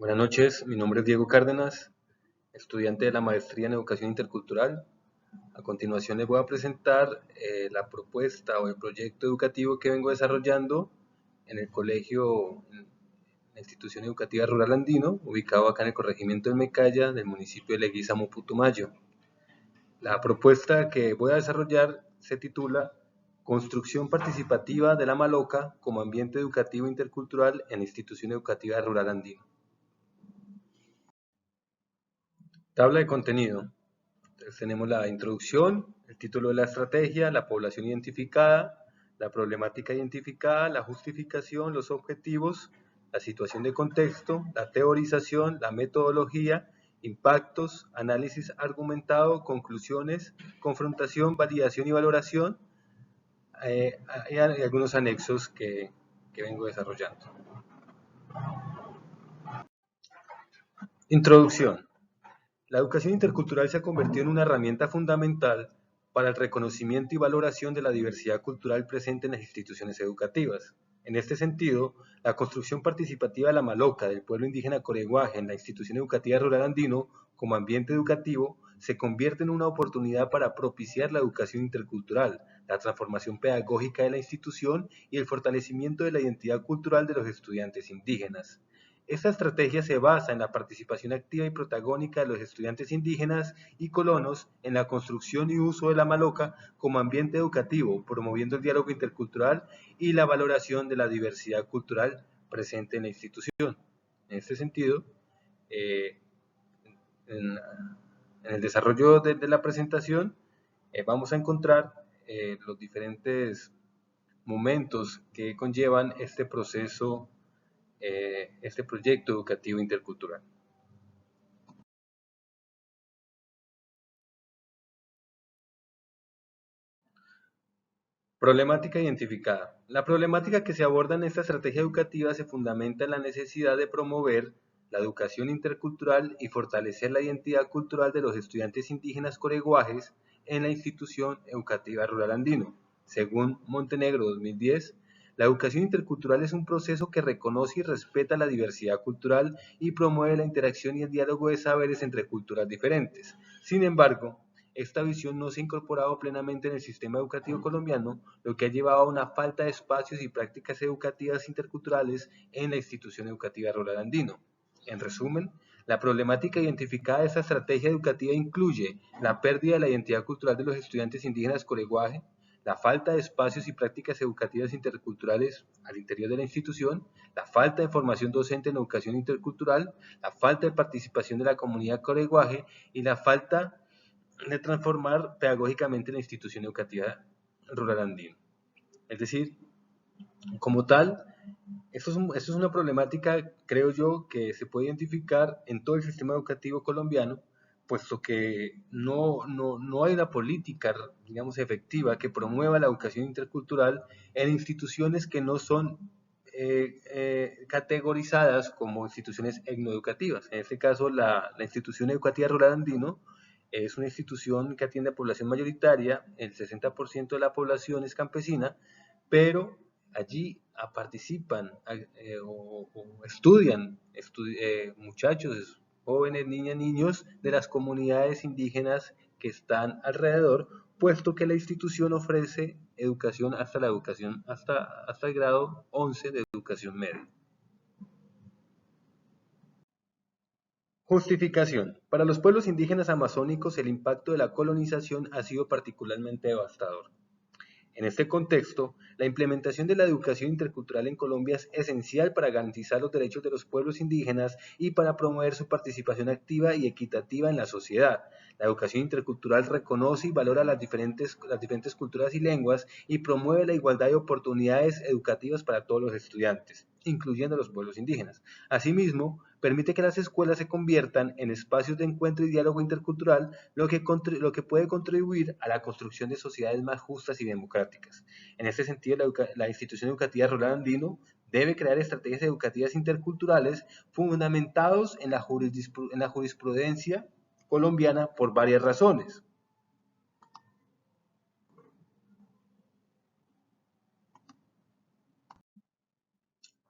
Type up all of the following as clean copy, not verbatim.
Buenas noches, mi nombre es Diego Cárdenas, estudiante de la maestría en Educación Intercultural. A continuación les voy a presentar la propuesta o el proyecto educativo que vengo desarrollando en el colegio, en la institución educativa rural andino, ubicado acá en el corregimiento de Mecaya, del municipio de Leguízamo, Putumayo. La propuesta que voy a desarrollar se titula Construcción participativa de la Maloca como ambiente educativo intercultural en la institución educativa rural andino. Tabla de contenido. Entonces tenemos la introducción, el título de la estrategia, la población identificada, la problemática identificada, la justificación, los objetivos, la situación de contexto, la teorización, la metodología, impactos, análisis argumentado, conclusiones, confrontación, validación y valoración. Hay algunos anexos que vengo desarrollando. Introducción. La educación intercultural se ha convertido en una herramienta fundamental para el reconocimiento y valoración de la diversidad cultural presente en las instituciones educativas. En este sentido, la construcción participativa de la Maloca del pueblo indígena Coreguaje en la institución educativa rural andino como ambiente educativo se convierte en una oportunidad para propiciar la educación intercultural, la transformación pedagógica de la institución y el fortalecimiento de la identidad cultural de los estudiantes indígenas. Esta estrategia se basa en la participación activa y protagónica de los estudiantes indígenas y colonos en la construcción y uso de la Maloca como ambiente educativo, promoviendo el diálogo intercultural y la valoración de la diversidad cultural presente en la institución. En este sentido, eh, en, en, el desarrollo de la presentación vamos a encontrar los diferentes momentos que conllevan este proceso, este proyecto educativo intercultural. Problemática identificada. La problemática que se aborda en esta estrategia educativa se fundamenta en la necesidad de promover la educación intercultural y fortalecer la identidad cultural de los estudiantes indígenas coreguajes en la institución educativa rural andino. Según Montenegro 2010, la educación intercultural es un proceso que reconoce y respeta la diversidad cultural y promueve la interacción y el diálogo de saberes entre culturas diferentes. Sin embargo, esta visión no se ha incorporado plenamente en el sistema educativo colombiano, lo que ha llevado a una falta de espacios y prácticas educativas interculturales en la institución educativa rural andino. En resumen, la problemática identificada de esta estrategia educativa incluye la pérdida de la identidad cultural de los estudiantes indígenas coreguaje, la falta de espacios y prácticas educativas interculturales al interior de la institución, la falta de formación docente en educación intercultural, la falta de participación de la comunidad coreguaje y la falta de transformar pedagógicamente la institución educativa rural andina. Es decir, como tal, esto es una problemática, creo yo, que se puede identificar en todo el sistema educativo colombiano, puesto que no hay una política, digamos, efectiva que promueva la educación intercultural en instituciones que no son categorizadas como instituciones etnoeducativas. En este caso, la institución educativa rural andino es una institución que atiende a población mayoritaria, el 60% de la población es campesina, pero allí participan o estudian muchachos, jóvenes, niñas, niños de las comunidades indígenas que están alrededor, puesto que la institución ofrece educación hasta el grado 11 de educación media. Justificación. Para los pueblos indígenas amazónicos el impacto de la colonización ha sido particularmente devastador. En este contexto, la implementación de la educación intercultural en Colombia es esencial para garantizar los derechos de los pueblos indígenas y para promover su participación activa y equitativa en la sociedad. La educación intercultural reconoce y valora las diferentes culturas y lenguas y promueve la igualdad de oportunidades educativas para todos los estudiantes, incluyendo a los pueblos indígenas. Asimismo, permite que las escuelas se conviertan en espacios de encuentro y diálogo intercultural, lo que puede contribuir a la construcción de sociedades más justas y democráticas. En este sentido, la institución educativa rural andino debe crear estrategias educativas interculturales fundamentados en la jurisprudencia colombiana por varias razones.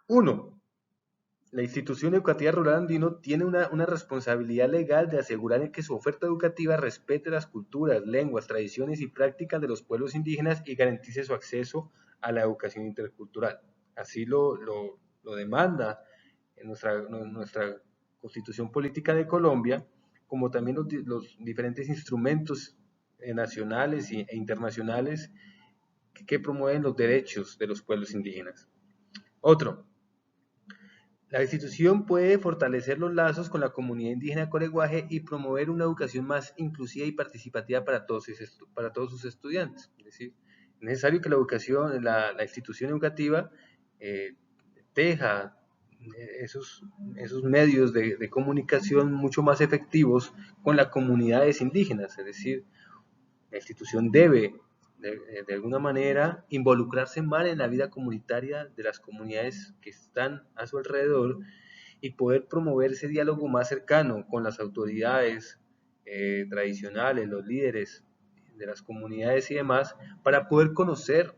Uno, La institución educativa rural andino tiene una responsabilidad legal de asegurar que su oferta educativa respete las culturas, lenguas, tradiciones y prácticas de los pueblos indígenas y garantice su acceso a la educación intercultural. Así lo demanda en nuestra Constitución Política de Colombia, como también los diferentes instrumentos nacionales e internacionales que promueven los derechos de los pueblos indígenas. Otro, la institución puede fortalecer los lazos con la comunidad indígena coreguaje y promover una educación más inclusiva y participativa para todos sus estudiantes. Es decir, es necesario que la educación, la institución educativa eh, teja esos medios de comunicación mucho más efectivos con las comunidades indígenas. Es decir, la institución debe de alguna manera involucrarse más en la vida comunitaria de las comunidades que están a su alrededor y poder promover ese diálogo más cercano con las autoridades tradicionales, los líderes de las comunidades y demás, para poder conocer,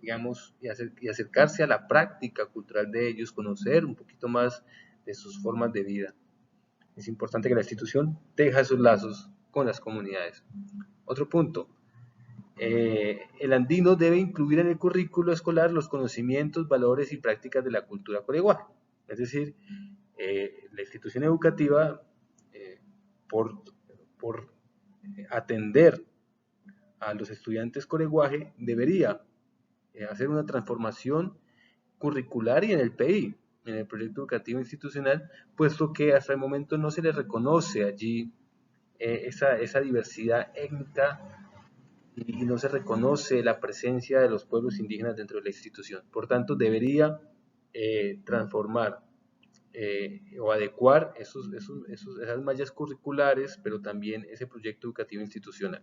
digamos, y acercarse a la práctica cultural de ellos, conocer un poquito más de sus formas de vida. Es importante que la institución teja esos lazos con las comunidades. Otro punto, el andino debe incluir en el currículo escolar los conocimientos, valores y prácticas de la cultura coreguaje. Es decir, la institución educativa, por, por atender a los estudiantes coreguaje, debería hacer una transformación curricular y en el PI, en el proyecto educativo institucional, puesto que hasta el momento no se le reconoce allí esa diversidad étnica y no se reconoce la presencia de los pueblos indígenas dentro de la institución. Por tanto, debería transformar o adecuar esas mallas curriculares, pero también ese proyecto educativo institucional.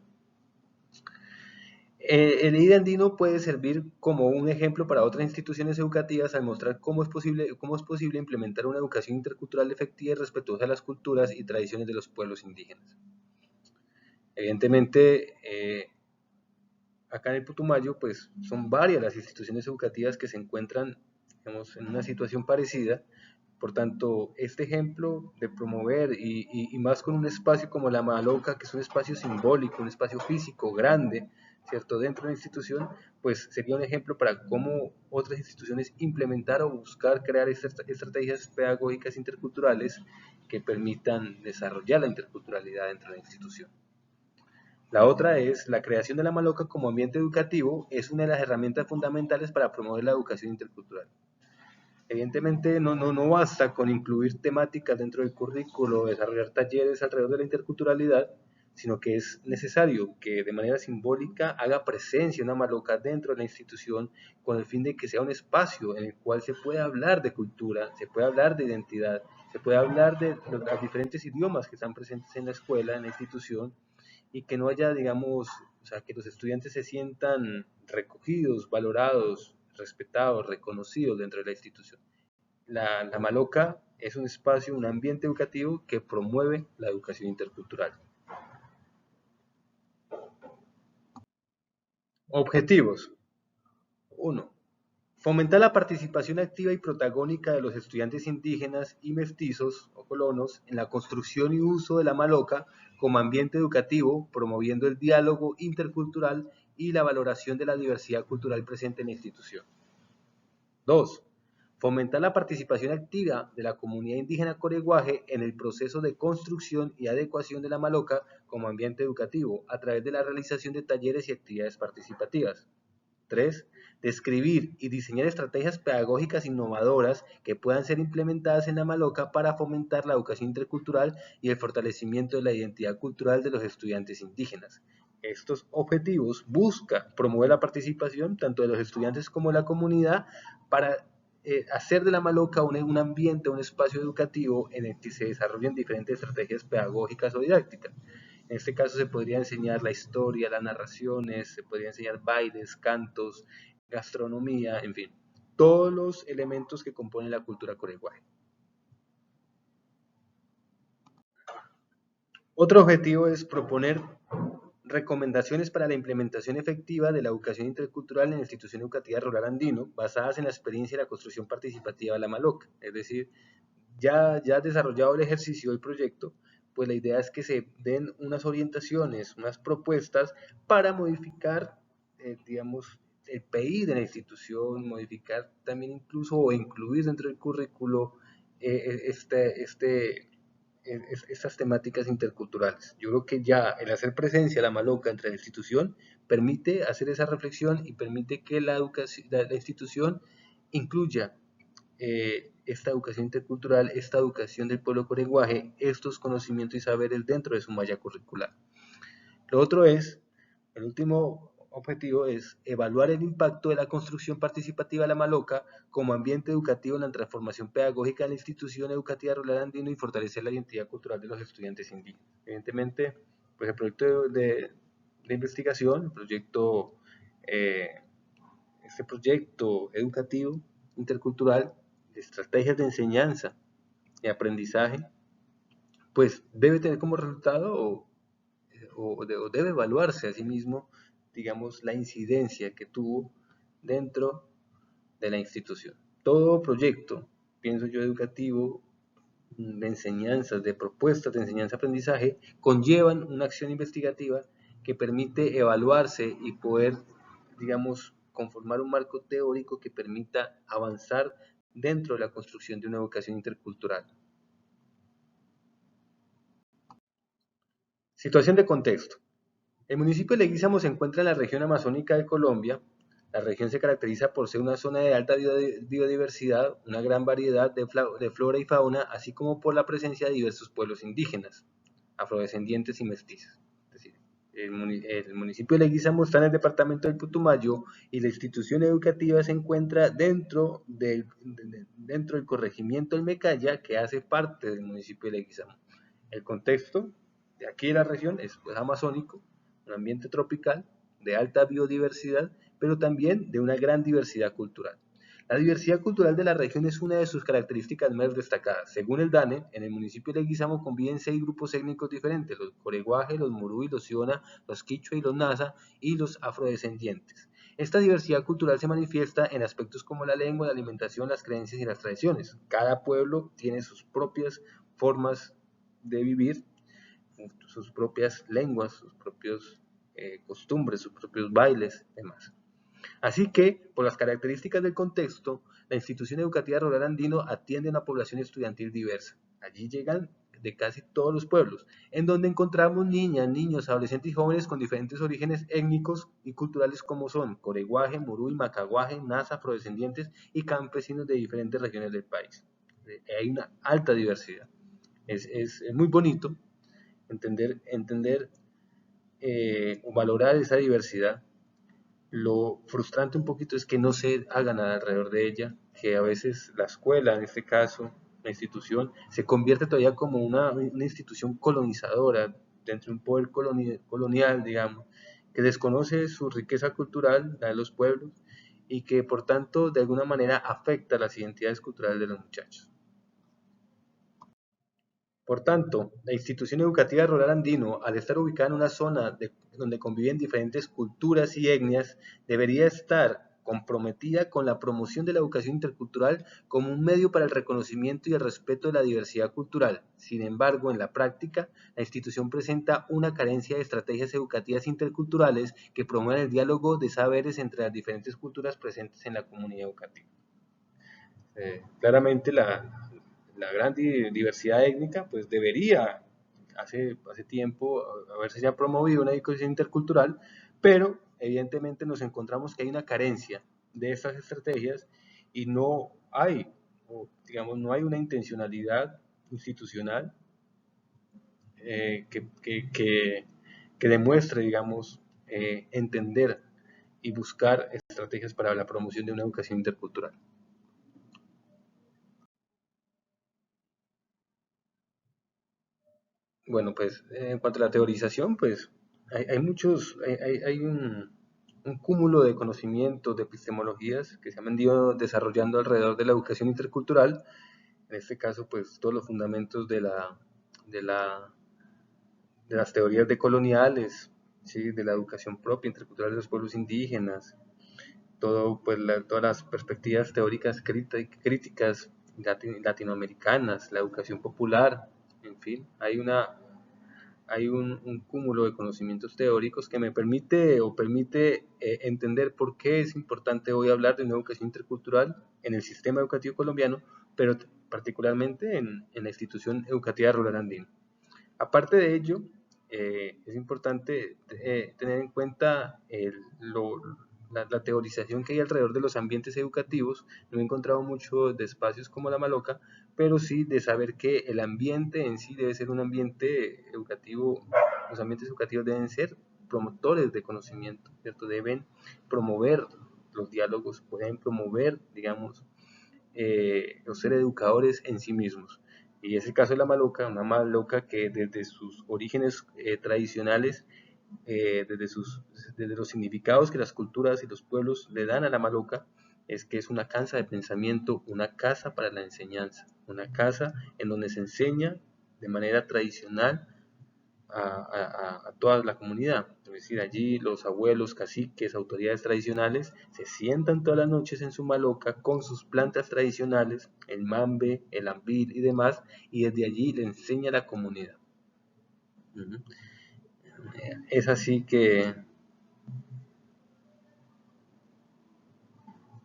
El IDE andino puede servir como un ejemplo para otras instituciones educativas al mostrar cómo es posible implementar una educación intercultural efectiva y respetuosa de las culturas y tradiciones de los pueblos indígenas. Evidentemente, acá en el Putumayo, pues son varias las instituciones educativas que se encuentran, digamos, en una situación parecida. Por tanto, este ejemplo de promover y más con un espacio como la Maloca, que es un espacio simbólico, un espacio físico grande, ¿cierto? Dentro de la institución, pues sería un ejemplo para cómo otras instituciones implementar o buscar crear estrategias pedagógicas interculturales que permitan desarrollar la interculturalidad dentro de la institución. La otra es la creación de la Maloca como ambiente educativo, es una de las herramientas fundamentales para promover la educación intercultural. Evidentemente no basta con incluir temáticas dentro del currículo, desarrollar talleres alrededor de la interculturalidad, sino que es necesario que de manera simbólica haga presencia una Maloca dentro de la institución con el fin de que sea un espacio en el cual se pueda hablar de cultura, se pueda hablar de identidad, se pueda hablar de los diferentes idiomas que están presentes en la escuela, en la institución, y que no haya, digamos, o sea, que los estudiantes se sientan recogidos, valorados, respetados, reconocidos dentro de la institución. La Maloca es un espacio, un ambiente educativo que promueve la educación intercultural. Objetivos. 1. Fomentar la participación activa y protagónica de los estudiantes indígenas y mestizos o colonos en la construcción y uso de la Maloca como ambiente educativo, promoviendo el diálogo intercultural y la valoración de la diversidad cultural presente en la institución. 2. Fomentar la participación activa de la comunidad indígena coreguaje en el proceso de construcción y adecuación de la Maloca como ambiente educativo a través de la realización de talleres y actividades participativas. 3. Describir y diseñar estrategias pedagógicas innovadoras que puedan ser implementadas en la Maloca para fomentar la educación intercultural y el fortalecimiento de la identidad cultural de los estudiantes indígenas. Estos objetivos buscan promover la participación tanto de los estudiantes como de la comunidad para hacer de la Maloca un ambiente, un espacio educativo en el que se desarrollen diferentes estrategias pedagógicas o didácticas. En este caso se podría enseñar la historia, las narraciones, se podría enseñar bailes, cantos, gastronomía, en fin, todos los elementos que componen la cultura coreguaje. Otro objetivo es proponer recomendaciones para la implementación efectiva de la educación intercultural en la institución educativa rural andino, basadas en la experiencia y la construcción participativa de la Maloca. Es decir, ya desarrollado el ejercicio del proyecto, pues la idea es que se den unas orientaciones, unas propuestas para modificar, digamos, el PI de la institución, modificar también incluso o incluir dentro del currículo estas temáticas interculturales. Yo creo que ya el hacer presencia la Maloca entre la institución permite hacer esa reflexión y permite que la institución incluya esta educación intercultural, esta educación del pueblo con lenguaje, estos conocimientos y saberes dentro de su malla curricular. Lo otro es, el último objetivo es evaluar el impacto de la construcción participativa de la Maloca como ambiente educativo en la transformación pedagógica de la institución educativa rural andino y fortalecer la identidad cultural de los estudiantes indígenas. Evidentemente, pues el proyecto de investigación, este proyecto educativo intercultural de estrategias de enseñanza y aprendizaje, pues debe tener como resultado o debe evaluarse a sí mismo, digamos, la incidencia que tuvo dentro de la institución. Todo proyecto, pienso yo, educativo, de enseñanzas, de propuestas de enseñanza-aprendizaje, conllevan una acción investigativa que permite evaluarse y poder, digamos, conformar un marco teórico que permita avanzar dentro de la construcción de una educación intercultural. Situación de contexto. El municipio de Leguízamo se encuentra en la región amazónica de Colombia. La región se caracteriza por ser una zona de alta biodiversidad, una gran variedad de flora y fauna, así como por la presencia de diversos pueblos indígenas, afrodescendientes y mestizos. Es decir, el municipio de Leguízamo está en el departamento del Putumayo y la institución educativa se encuentra dentro del corregimiento del Mecaya, que hace parte del municipio de Leguízamo. El contexto de aquí de la región es pues, amazónico, un ambiente tropical de alta biodiversidad, pero también de una gran diversidad cultural. La diversidad cultural de la región es una de sus características más destacadas. Según el DANE, en el municipio de Leguízamo conviven 6 grupos étnicos diferentes: los coreguaje, los murui, los siona, los quichua y los nasa, y los afrodescendientes. Esta diversidad cultural se manifiesta en aspectos como la lengua, la alimentación, las creencias y las tradiciones. Cada pueblo tiene sus propias formas de vivir, sus propias lenguas, sus propios costumbres, sus propios bailes, demás. Así que, por las características del contexto, la institución educativa rural andino atiende a una población estudiantil diversa. Allí llegan de casi todos los pueblos, en donde encontramos niñas, niños, adolescentes y jóvenes con diferentes orígenes étnicos y culturales como son coreguaje, murui, macaguaje, nasa, afrodescendientes y campesinos de diferentes regiones del país. Hay una alta diversidad. Es muy bonito entender o valorar esa diversidad. Lo frustrante un poquito es que no se haga nada alrededor de ella, que a veces la escuela, en este caso, la institución, se convierte todavía como una institución colonizadora dentro de un poder colonial, digamos, que desconoce su riqueza cultural, la de los pueblos, y que por tanto de alguna manera afecta las identidades culturales de los muchachos. Por tanto, la institución educativa rural andino, al estar ubicada en una zona donde conviven diferentes culturas y etnias, debería estar comprometida con la promoción de la educación intercultural como un medio para el reconocimiento y el respeto de la diversidad cultural. Sin embargo, en la práctica, la institución presenta una carencia de estrategias educativas interculturales que promuevan el diálogo de saberes entre las diferentes culturas presentes en la comunidad educativa. Claramente la gran diversidad étnica pues debería hace tiempo haberse ya promovido una educación intercultural, pero evidentemente nos encontramos que hay una carencia de estas estrategias y no hay, digamos, no hay una intencionalidad institucional que demuestre, digamos, entender y buscar estrategias para la promoción de una educación intercultural. Bueno, pues en cuanto a la teorización, pues hay un cúmulo de conocimientos, de epistemologías que se han venido desarrollando alrededor de la educación intercultural. En este caso, pues todos los fundamentos de las teorías decoloniales, ¿sí? De la educación propia, intercultural de los pueblos indígenas, todas las perspectivas teóricas críticas latinoamericanas, la educación popular, en fin, hay un cúmulo de conocimientos teóricos que me permite entender por qué es importante hoy hablar de una educación intercultural en el sistema educativo colombiano, pero particularmente en la institución educativa rural andina. Aparte de ello, es importante tener en cuenta la teorización que hay alrededor de los ambientes educativos. No he encontrado mucho de espacios como la Maloca, pero sí de saber que el ambiente en sí debe ser un ambiente educativo. Los ambientes educativos deben ser promotores de conocimiento, ¿cierto? Deben promover los diálogos, pueden promover, digamos, los ser educadores en sí mismos. Y es el caso de la Maloca, una Maloca que desde sus orígenes tradicionales, desde, desde los significados que las culturas y los pueblos le dan a la Maloca, es que es una casa de pensamiento, una casa para la enseñanza, una casa en donde se enseña de manera tradicional a toda la comunidad. Es decir, allí los abuelos, caciques, autoridades tradicionales se sientan todas las noches en su maloca con sus plantas tradicionales, el mambe, el ambil y demás, y desde allí le enseña a la comunidad. Es así que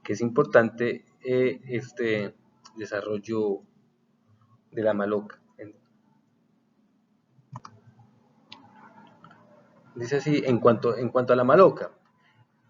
es importante este desarrollo de la maloca. Dice así, en cuanto a la maloca,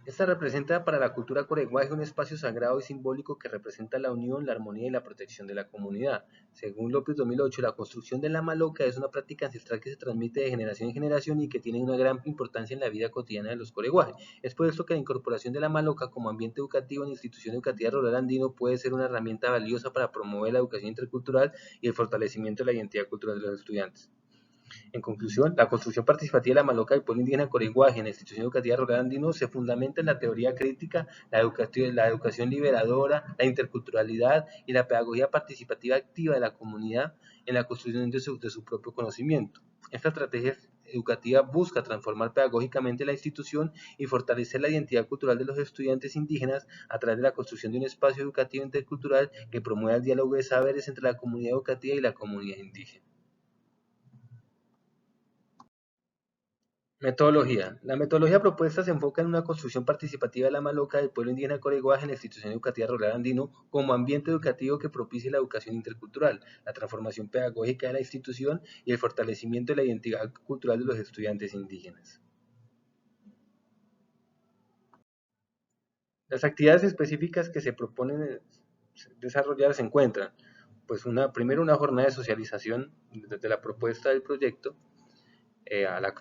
esta representa para la cultura coreguaje un espacio sagrado y simbólico que representa la unión, la armonía y la protección de la comunidad. Según López 2008, la construcción de la maloca es una práctica ancestral que se transmite de generación en generación y que tiene una gran importancia en la vida cotidiana de los coreguaje. Es por esto que la incorporación de la maloca como ambiente educativo en la institución educativa rural andino puede ser una herramienta valiosa para promover la educación intercultural y el fortalecimiento de la identidad cultural de los estudiantes. En conclusión, la construcción participativa de la Maloca del pueblo indígena coreguaje en la institución educativa rural andino se fundamenta en la teoría crítica, la educación liberadora, la interculturalidad y la pedagogía participativa activa de la comunidad en la construcción de su propio conocimiento. Esta estrategia educativa busca transformar pedagógicamente la institución y fortalecer la identidad cultural de los estudiantes indígenas a través de la construcción de un espacio educativo intercultural que promueva el diálogo de saberes entre la comunidad educativa y la comunidad indígena. Metodología. La metodología propuesta se enfoca en una construcción participativa de la Maloca del pueblo indígena coreguaje en la institución educativa rural andino como ambiente educativo que propicie la educación intercultural, la transformación pedagógica de la institución y el fortalecimiento de la identidad cultural de los estudiantes indígenas. Las actividades específicas que se proponen desarrollar se encuentran, pues primero una jornada de socialización desde la propuesta del proyecto,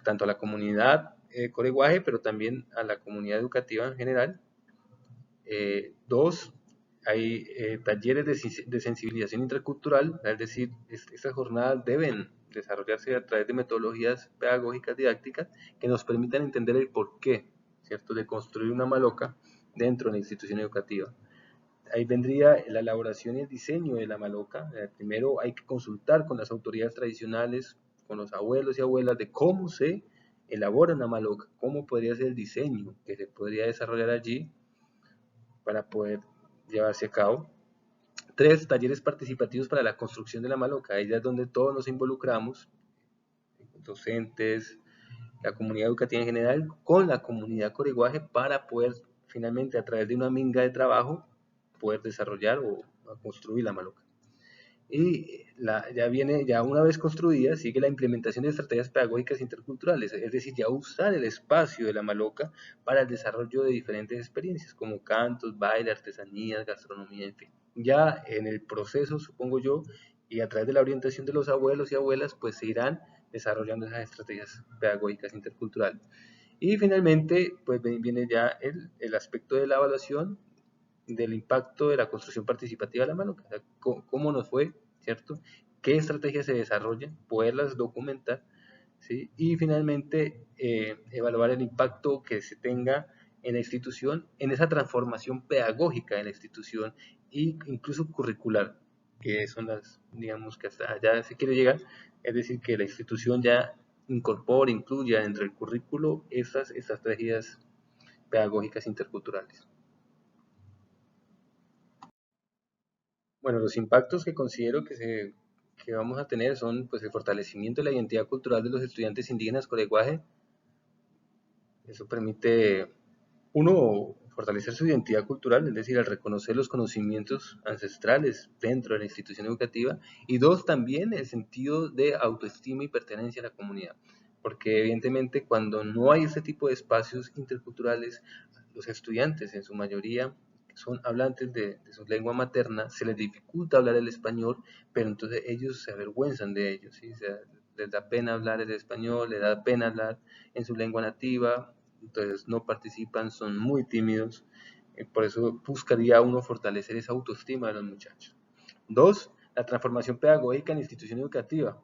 tanto a la comunidad coreguaje, pero también a la comunidad educativa en general. Dos, hay talleres de sensibilización intercultural, es decir, estas jornadas deben desarrollarse a través de metodologías pedagógicas didácticas que nos permitan entender el porqué, ¿cierto?, de construir una maloca dentro de la institución educativa. Ahí vendría la elaboración y el diseño de la maloca. Primero hay que consultar con las autoridades tradicionales, con los abuelos y abuelas de cómo se elabora una maloca, cómo podría ser el diseño que se podría desarrollar allí para poder llevarse a cabo. 3, talleres participativos para la construcción de la maloca. Ahí es donde todos nos involucramos, docentes, la comunidad educativa en general, con la comunidad coreguaje para poder finalmente a través de una minga de trabajo poder desarrollar o construir la maloca. Y ya una vez construida, sigue la implementación de estrategias pedagógicas interculturales, es decir, ya usar el espacio de la maloca para el desarrollo de diferentes experiencias, como cantos, baile, artesanías, gastronomía, en fin. Ya en el proceso, supongo yo, y a través de la orientación de los abuelos y abuelas, pues se irán desarrollando esas estrategias pedagógicas interculturales. Y finalmente, pues viene ya el aspecto de la evaluación del impacto de la construcción participativa de la mano, o sea, cómo nos fue, ¿cierto? ¿Qué estrategias se desarrollan? Poderlas documentar, ¿sí? Y finalmente evaluar el impacto que se tenga en la institución, en esa transformación pedagógica de la institución e incluso curricular, que son las, digamos, que hasta allá se quiere llegar, es decir, que la institución ya incorpore, incluya dentro del currículo estas estrategias pedagógicas interculturales. Bueno, los impactos que considero que vamos a tener son pues, el fortalecimiento de la identidad cultural de los estudiantes indígenas con lenguaje. Eso permite, uno, fortalecer su identidad cultural, es decir, al reconocer los conocimientos ancestrales dentro de la institución educativa, y dos, también el sentido de autoestima y pertenencia a la comunidad, porque evidentemente cuando no hay este tipo de espacios interculturales, los estudiantes en su mayoría son hablantes de su lengua materna, se les dificulta hablar el español, pero entonces ellos se avergüenzan de ellos, ¿sí? O sea, les da pena hablar el español, les da pena hablar en su lengua nativa, entonces no participan, son muy tímidos, por eso buscaría uno fortalecer esa autoestima de los muchachos. Dos, la transformación pedagógica en la institución educativa,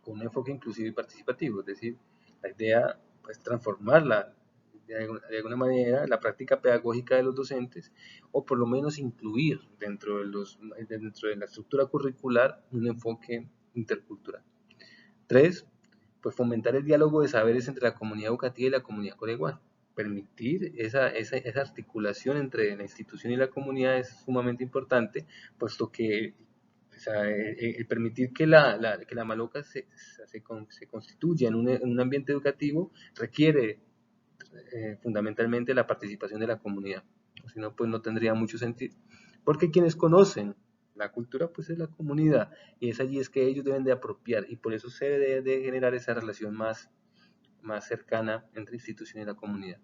con un enfoque inclusivo y participativo, es decir, la idea es pues, transformarla de alguna manera la práctica pedagógica de los docentes o por lo menos incluir dentro de la estructura curricular un enfoque intercultural. Tres, pues fomentar el diálogo de saberes entre la comunidad educativa y la comunidad colegial. Permitir esa articulación entre la institución y la comunidad es sumamente importante, puesto que o sea, el permitir que la Maloca se constituya en un ambiente educativo requiere fundamentalmente la participación de la comunidad, si no, pues no tendría mucho sentido, porque quienes conocen la cultura, pues es la comunidad, y es allí es que ellos deben de apropiar, y por eso se debe de generar esa relación más cercana entre institución y la comunidad.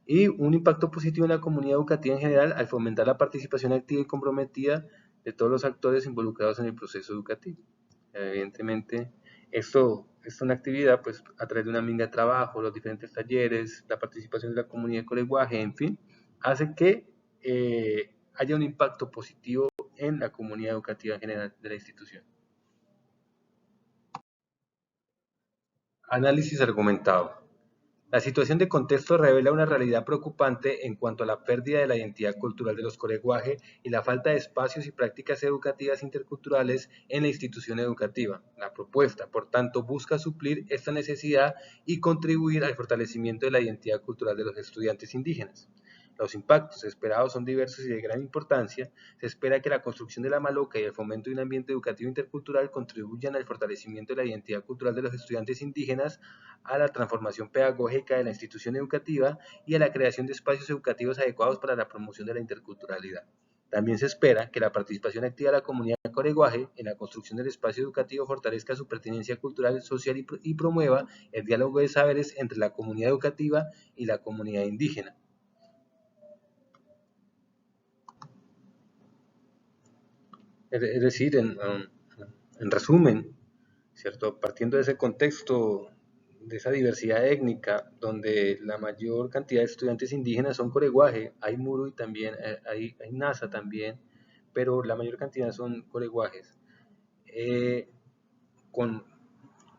Y un impacto positivo en la comunidad educativa en general al fomentar la participación activa y comprometida de todos los actores involucrados en el proceso educativo. Evidentemente, esto es una actividad pues, a través de una minga de trabajo, los diferentes talleres, la participación de la comunidad con lenguaje, en fin, hace que haya un impacto positivo en la comunidad educativa en general de la institución. Análisis argumentado. La situación de contexto revela una realidad preocupante en cuanto a la pérdida de la identidad cultural de los coleguaje y la falta de espacios y prácticas educativas interculturales en la institución educativa. La propuesta, por tanto, busca suplir esta necesidad y contribuir al fortalecimiento de la identidad cultural de los estudiantes indígenas. Los impactos esperados son diversos y de gran importancia. Se espera que la construcción de la Maloca y el fomento de un ambiente educativo intercultural contribuyan al fortalecimiento de la identidad cultural de los estudiantes indígenas, a la transformación pedagógica de la institución educativa y a la creación de espacios educativos adecuados para la promoción de la interculturalidad. También se espera que la participación activa de la comunidad coreguaje en la construcción del espacio educativo fortalezca su pertinencia cultural, social y promueva el diálogo de saberes entre la comunidad educativa y la comunidad indígena. Es decir, en resumen, ¿cierto? Partiendo de ese contexto, de esa diversidad étnica, donde la mayor cantidad de estudiantes indígenas son coreguaje, hay muru y también hay nasa también, pero la mayor cantidad son coreguajes. Con,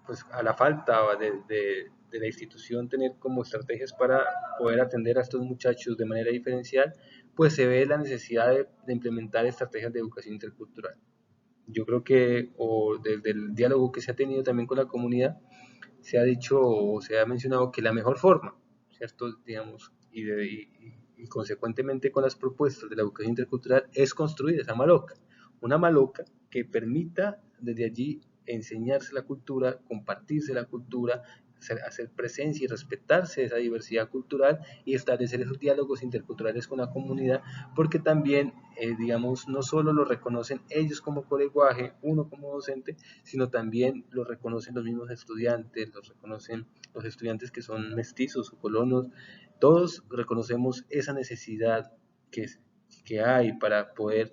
pues, a la falta de la institución tener como estrategias para poder atender a estos muchachos de manera diferencial, pues se ve la necesidad de implementar estrategias de educación intercultural. Yo creo que, o desde el diálogo que se ha tenido también con la comunidad, se ha dicho o se ha mencionado que la mejor forma, ¿cierto? Digamos, y consecuentemente con las propuestas de la educación intercultural es construir esa maloca, una maloca que permita desde allí enseñarse la cultura, compartirse la cultura, hacer presencia y respetarse esa diversidad cultural y establecer esos diálogos interculturales con la comunidad, porque también, digamos, no solo lo reconocen ellos como coleguaje, uno como docente, sino también lo reconocen los mismos estudiantes, los reconocen los estudiantes que son mestizos o colonos, todos reconocemos esa necesidad que hay para poder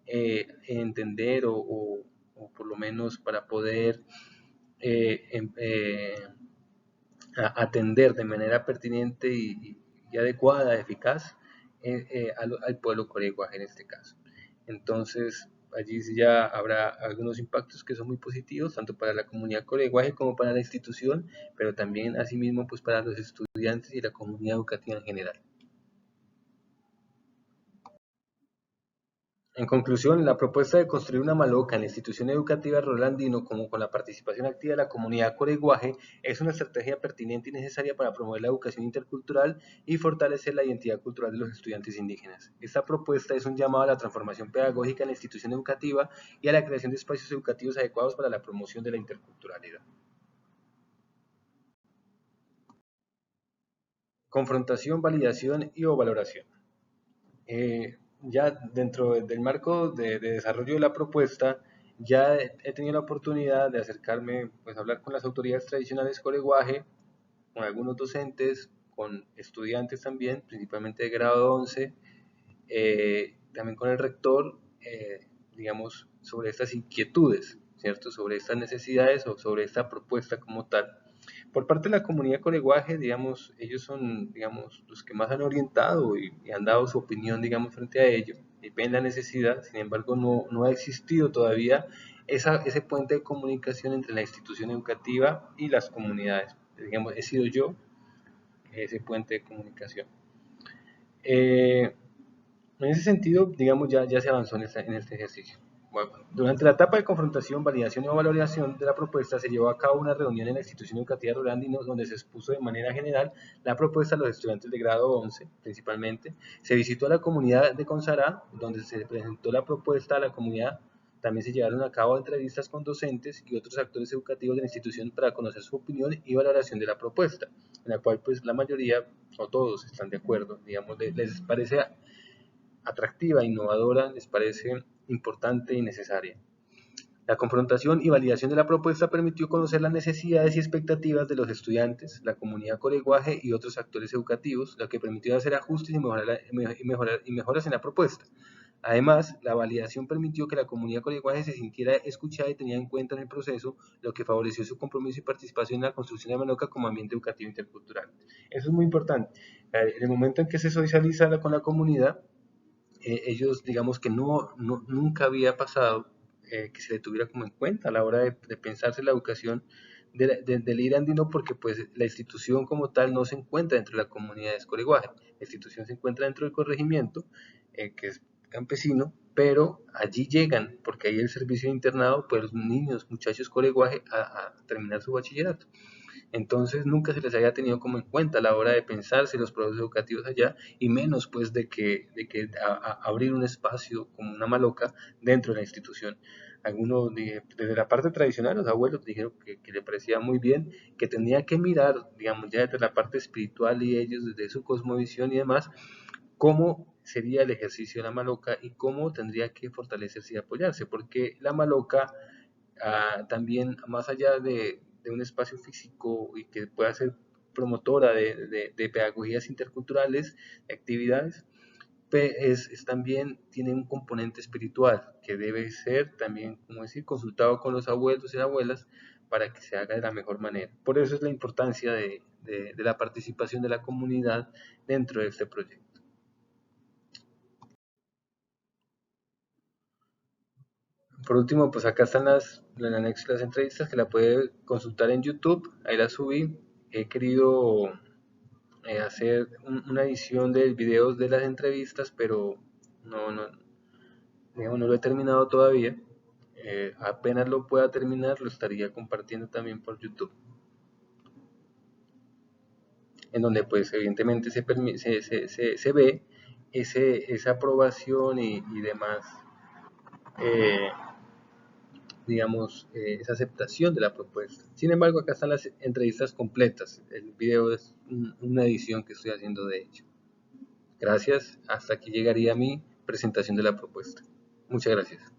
entender o por lo menos para poder eh, eh, atender de manera pertinente y adecuada, eficaz, al pueblo coreguaje en este caso. Entonces, allí ya habrá algunos impactos que son muy positivos, tanto para la comunidad coreguaje como para la institución, pero también, asimismo, pues para los estudiantes y la comunidad educativa en general. En conclusión, la propuesta de construir una maloca en la institución educativa Rolando Andino, como con la participación activa de la comunidad coreguaje, es una estrategia pertinente y necesaria para promover la educación intercultural y fortalecer la identidad cultural de los estudiantes indígenas. Esta propuesta es un llamado a la transformación pedagógica en la institución educativa y a la creación de espacios educativos adecuados para la promoción de la interculturalidad. Confrontación, validación y o valoración. Ya dentro del marco de desarrollo de la propuesta, ya he tenido la oportunidad de acercarme, pues a hablar con las autoridades tradicionales coreguaje, con algunos docentes, con estudiantes también, principalmente de grado 11, también con el rector, digamos, sobre estas inquietudes, ¿cierto? Sobre estas necesidades o sobre esta propuesta como tal. Por parte de la comunidad coreguaje, digamos, ellos son, digamos, los que más han orientado y han dado su opinión, digamos, frente a ello, y ven la necesidad. Sin embargo, no ha existido todavía ese puente de comunicación entre la institución educativa y las comunidades. Digamos, he sido yo ese puente de comunicación. En ese sentido, digamos, ya se avanzó en este ejercicio. Bueno, durante la etapa de confrontación, validación y valoración de la propuesta, se llevó a cabo una reunión en la institución educativa rural Andino, donde se expuso de manera general la propuesta a los estudiantes de grado 11, principalmente. Se visitó a la comunidad de Consará, donde se presentó la propuesta a la comunidad. También se llevaron a cabo entrevistas con docentes y otros actores educativos de la institución para conocer su opinión y valoración de la propuesta, en la cual pues la mayoría o todos están de acuerdo, digamos, les parece atractiva, innovadora, les parece importante y necesaria. La confrontación y validación de la propuesta permitió conocer las necesidades y expectativas de los estudiantes, la comunidad coreguaje y otros actores educativos, lo que permitió hacer ajustes y mejoras en la propuesta. Además, la validación permitió que la comunidad coreguaje se sintiera escuchada y tenida en cuenta en el proceso, lo que favoreció su compromiso y participación en la construcción de Manoca como ambiente educativo intercultural. Eso es muy importante. En el momento en que se socializa con la comunidad, ellos digamos que nunca había pasado que se le tuviera como en cuenta a la hora de pensarse la educación del ir andino, porque pues la institución como tal no se encuentra dentro de la comunidad de Escoreguaje, la institución se encuentra dentro del corregimiento, que es campesino, pero allí llegan, porque hay el servicio de internado, pues los niños, muchachos coreguaje a terminar su bachillerato. Entonces nunca se les haya tenido como en cuenta a la hora de pensarse los procesos educativos allá, y menos pues de que abrir un espacio como una maloca dentro de la institución. Algunos desde la parte tradicional, los abuelos dijeron que le parecía muy bien, que tenía que mirar, digamos, ya desde la parte espiritual y ellos desde su cosmovisión y demás, cómo sería el ejercicio de la maloca y cómo tendría que fortalecerse y apoyarse, porque la maloca también, más allá de un espacio físico y que pueda ser promotora de pedagogías interculturales, de actividades, también tiene un componente espiritual que debe ser también, como decir, consultado con los abuelos y abuelas para que se haga de la mejor manera. Por eso es la importancia de la participación de la comunidad dentro de este proyecto. Por último, pues acá están el anexo de las entrevistas que la puede consultar en YouTube. Ahí la subí. He querido hacer una edición de videos de las entrevistas, pero no, no, digamos, no lo he terminado todavía. Apenas lo pueda terminar, lo estaría compartiendo también por YouTube, en donde pues evidentemente se ve esa aprobación y demás, eh, digamos, esa aceptación de la propuesta. Sin embargo, acá están las entrevistas completas. El video es una edición que estoy haciendo de ello. Gracias. Hasta aquí llegaría mi presentación de la propuesta. Muchas gracias.